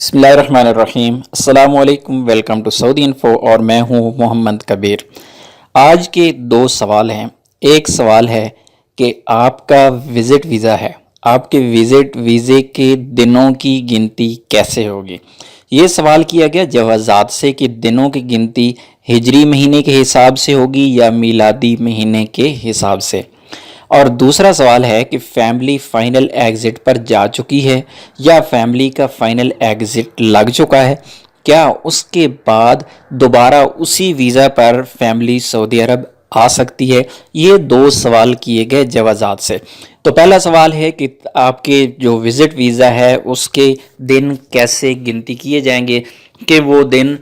बिस्मिल्लाहिर्रहमानिर्रहीम। अस्सलाम वालेकुम। वेलकम टू सऊदी इन्फो और मैं हूँ मोहम्मद कबीर। आज के दो सवाल हैं। एक सवाल है कि आपका विज़िट वीज़ा है, आपके विज़िट वीज़े के दिनों की गिनती कैसे होगी। ये सवाल किया गया जवाज़ात से कि दिनों की गिनती हिजरी महीने के हिसाब से होगी या मीलादी महीने के हिसाब से। और दूसरा सवाल है कि फैमिली फाइनल एग्ज़िट पर जा चुकी है या फैमिली का फाइनल एग्ज़िट लग चुका है, क्या उसके बाद दोबारा उसी वीज़ा पर फैमिली सऊदी अरब आ सकती है। ये दो सवाल किए गए जवाज़ात से। तो पहला सवाल है कि आपके जो विज़िट वीज़ा है उसके दिन कैसे गिनती किए जाएंगे, कि वो दिन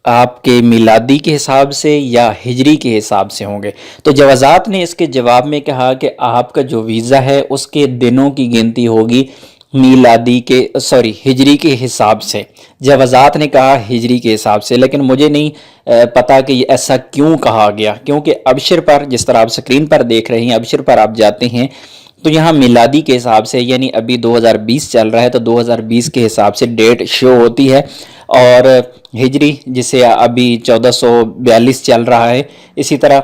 आपके मिलादी के हिसाब से या हिजरी के हिसाब से होंगे। तो जवाज़ात ने इसके जवाब में कहा कि आपका जो वीज़ा है उसके दिनों की गिनती होगी मिलादी के हिजरी के हिसाब से। जवाज़ात ने कहा हिजरी के हिसाब से, लेकिन मुझे नहीं पता कि ऐसा क्यों कहा गया, क्योंकि अबशर पर जिस तरह आप स्क्रीन पर देख रहे हैं, अबशर पर आप जाते हैं तो यहाँ मिलादी के हिसाब से, यानी अभी 2020 चल रहा है तो 2020 के हिसाब से डेट शो होती है, और हिजरी जिसे अभी 1442 चल रहा है, इसी तरह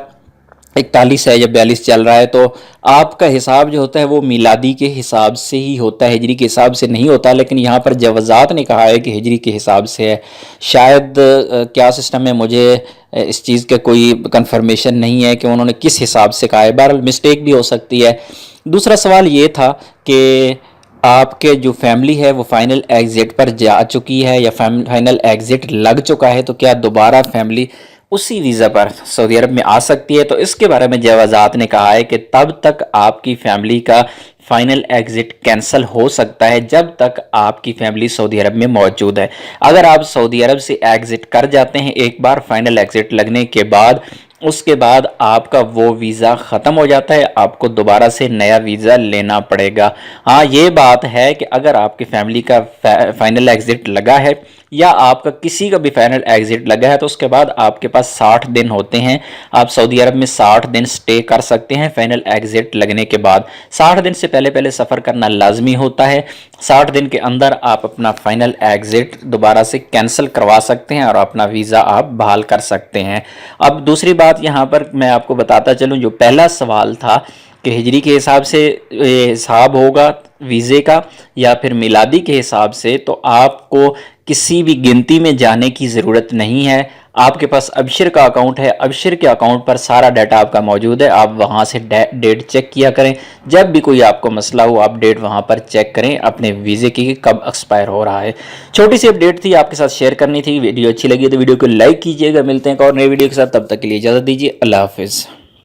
41 है या 42 चल रहा है, तो आपका हिसाब जो होता है वो मिलादी के हिसाब से ही होता है, हिजरी के हिसाब से नहीं होता। लेकिन यहाँ पर जवाज़ात ने कहा है कि हिजरी के हिसाब से है। शायद क्या सिस्टम है, मुझे इस चीज़ का कोई कंफर्मेशन नहीं है कि उन्होंने किस हिसाब से कहा है, बहरहाल मिस्टेक भी हो सकती है। दूसरा सवाल ये था कि आपके जो फैमिली है वो फाइनल एग्ज़िट पर जा चुकी है या फाइनल एग्ज़िट लग चुका है, तो क्या दोबारा फैमिली उसी वीज़ा पर सऊदी अरब में आ सकती है। तो इसके बारे में जवाज़ात ने कहा है कि तब तक आपकी फैमिली का फाइनल एग्ज़िट कैंसिल हो सकता है जब तक आपकी फैमिली सऊदी अरब में मौजूद है। अगर आप सऊदी अरब से एग्ज़िट कर जाते हैं एक बार फाइनल एग्ज़िट लगने के बाद, उसके बाद आपका वो वीज़ा ख़त्म हो जाता है, आपको दोबारा से नया वीज़ा लेना पड़ेगा। हाँ, ये बात है कि अगर आपकी फैमिली का फाइनल एग्ज़िट लगा है या आपका किसी का भी फाइनल एग्ज़िट लगा है, तो उसके बाद आपके पास 60 दिन होते हैं। आप सऊदी अरब में 60 दिन स्टे कर सकते हैं फाइनल एग्ज़िट लगने के बाद। 60 दिन से पहले पहले सफ़र करना लाजमी होता है। 60 दिन के अंदर आप अपना फाइनल एग्ज़िट दोबारा से कैंसिल करवा सकते हैं और अपना वीज़ा आप बहाल कर सकते हैं। अब दूसरी बात यहाँ पर मैं आपको बताता चलूँ, जो पहला सवाल था कि हिजरी के हिसाब से हिसाब होगा वीज़े का या फिर मिलादी के हिसाब से, तो आपको किसी भी गिनती में जाने की ज़रूरत नहीं है। आपके पास अबशर का अकाउंट है, अबशर के अकाउंट पर सारा डाटा आपका मौजूद है, आप वहाँ से डेट चेक किया करें। जब भी कोई आपको मसला हो आप डेट वहाँ पर चेक करें अपने वीज़े की कब एक्सपायर हो रहा है। छोटी सी अपडेट थी, आपके साथ शेयर करनी थी। वीडियो अच्छी लगी तो वीडियो को लाइक कीजिएगा। मिलते हैं एक और नई वीडियो के साथ, तब तक के लिए इजाज़त दीजिए। अल्लाह हाफिज़।